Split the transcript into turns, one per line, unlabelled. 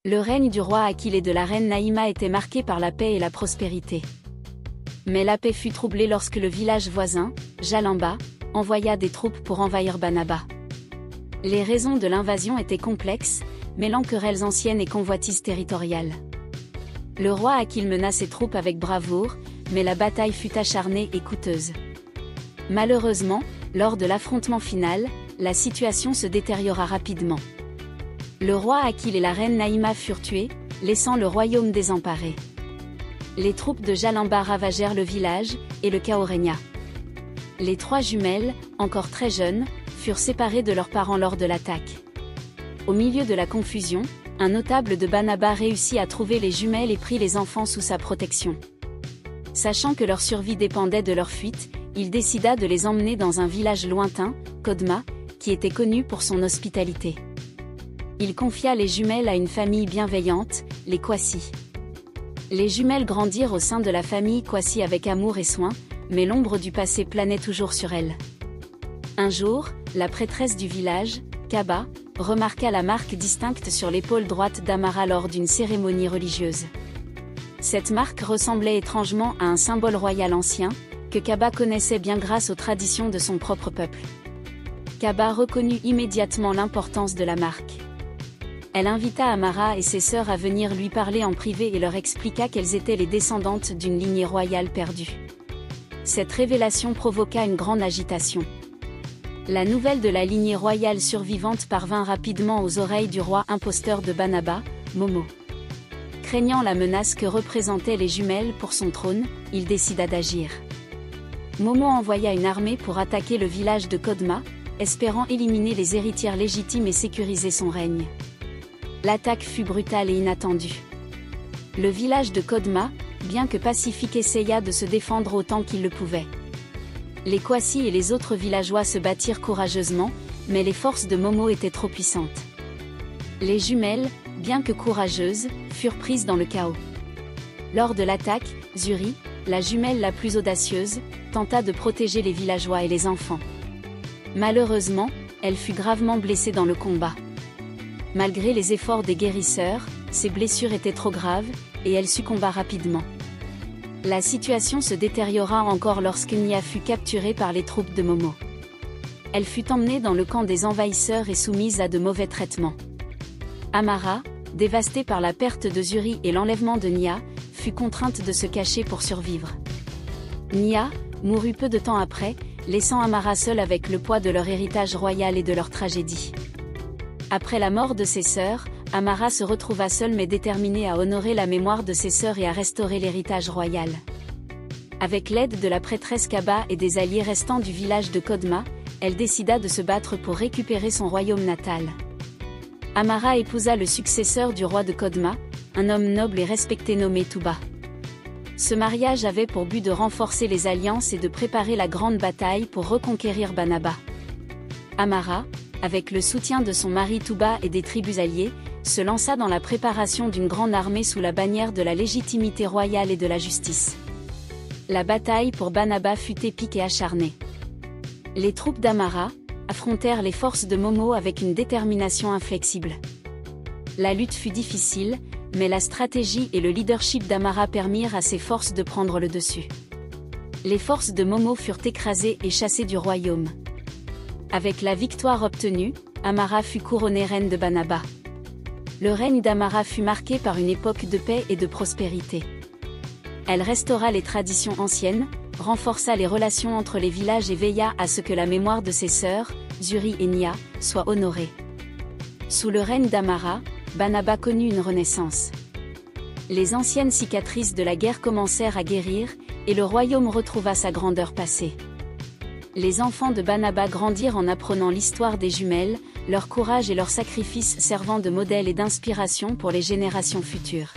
Le règne du roi Akil et de la reine Naïma était marqué par la paix et la prospérité. Mais la paix fut troublée lorsque le village voisin, Jalamba, envoya des troupes pour envahir Banaba. Les raisons de l'invasion étaient complexes, mêlant querelles anciennes et convoitises territoriales. Le roi Akil mena ses troupes avec bravoure, mais la bataille fut acharnée et coûteuse. Malheureusement, lors de l'affrontement final, la situation se détériora rapidement. Le roi Akil et la reine Naïma furent tués, laissant le royaume désemparé. Les troupes de Jalamba ravagèrent le village, et le chaos régna. Les trois jumelles, encore très jeunes, furent séparées de leurs parents lors de l'attaque. Au milieu de la confusion, un notable de Banaba réussit à trouver les jumelles et prit les enfants sous sa protection. Sachant que leur survie dépendait de leur fuite, il décida de les emmener dans un village lointain, Kodma, qui était connu pour son hospitalité. Il confia les jumelles à une famille bienveillante, les Kwasi. Les jumelles grandirent au sein de la famille Kwasi avec amour et soin, mais l'ombre du passé planait toujours sur elles. Un jour, la prêtresse du village, Kaba, remarqua la marque distincte sur l'épaule droite d'Amara lors d'une cérémonie religieuse. Cette marque ressemblait étrangement à un symbole royal ancien, que Kaba connaissait bien grâce aux traditions de son propre peuple. Kaba reconnut immédiatement l'importance de la marque. Elle invita Amara et ses sœurs à venir lui parler en privé et leur expliqua qu'elles étaient les descendantes d'une lignée royale perdue. Cette révélation provoqua une grande agitation. La nouvelle de la lignée royale survivante parvint rapidement aux oreilles du roi imposteur de Banaba, Momo. Craignant la menace que représentaient les jumelles pour son trône, il décida d'agir. Momo envoya une armée pour attaquer le village de Kodma, espérant éliminer les héritières légitimes et sécuriser son règne. L'attaque fut brutale et inattendue. Le village de Kodma, bien que pacifique, essaya de se défendre autant qu'il le pouvait. Les Kwasi et les autres villageois se battirent courageusement, mais les forces de Momo étaient trop puissantes. Les jumelles, bien que courageuses, furent prises dans le chaos. Lors de l'attaque, Zuri, la jumelle la plus audacieuse, tenta de protéger les villageois et les enfants. Malheureusement, elle fut gravement blessée dans le combat. Malgré les efforts des guérisseurs, ses blessures étaient trop graves, et elle succomba rapidement. La situation se détériora encore lorsque Nia fut capturée par les troupes de Momo. Elle fut emmenée dans le camp des envahisseurs et soumise à de mauvais traitements. Amara, dévastée par la perte de Zuri et l'enlèvement de Nia, fut contrainte de se cacher pour survivre. Nia mourut peu de temps après, laissant Amara seule avec le poids de leur héritage royal et de leur tragédie. Après la mort de ses sœurs, Amara se retrouva seule mais déterminée à honorer la mémoire de ses sœurs et à restaurer l'héritage royal. Avec l'aide de la prêtresse Kaba et des alliés restants du village de Kodma, elle décida de se battre pour récupérer son royaume natal. Amara épousa le successeur du roi de Kodma, un homme noble et respecté nommé Tuba. Ce mariage avait pour but de renforcer les alliances et de préparer la grande bataille pour reconquérir Banaba. Amara, avec le soutien de son mari Tuba et des tribus alliées, se lança dans la préparation d'une grande armée sous la bannière de la légitimité royale et de la justice. La bataille pour Banaba fut épique et acharnée. Les troupes d'Amara affrontèrent les forces de Momo avec une détermination inflexible. La lutte fut difficile, mais la stratégie et le leadership d'Amara permirent à ses forces de prendre le dessus. Les forces de Momo furent écrasées et chassées du royaume. Avec la victoire obtenue, Amara fut couronnée reine de Banaba. Le règne d'Amara fut marqué par une époque de paix et de prospérité. Elle restaura les traditions anciennes, renforça les relations entre les villages et veilla à ce que la mémoire de ses sœurs, Zuri et Nia, soit honorée. Sous le règne d'Amara, Banaba connut une renaissance. Les anciennes cicatrices de la guerre commencèrent à guérir, et le royaume retrouva sa grandeur passée. Les enfants de Banaba grandirent en apprenant l'histoire des jumelles, leur courage et leur sacrifice servant de modèle et d'inspiration pour les générations futures.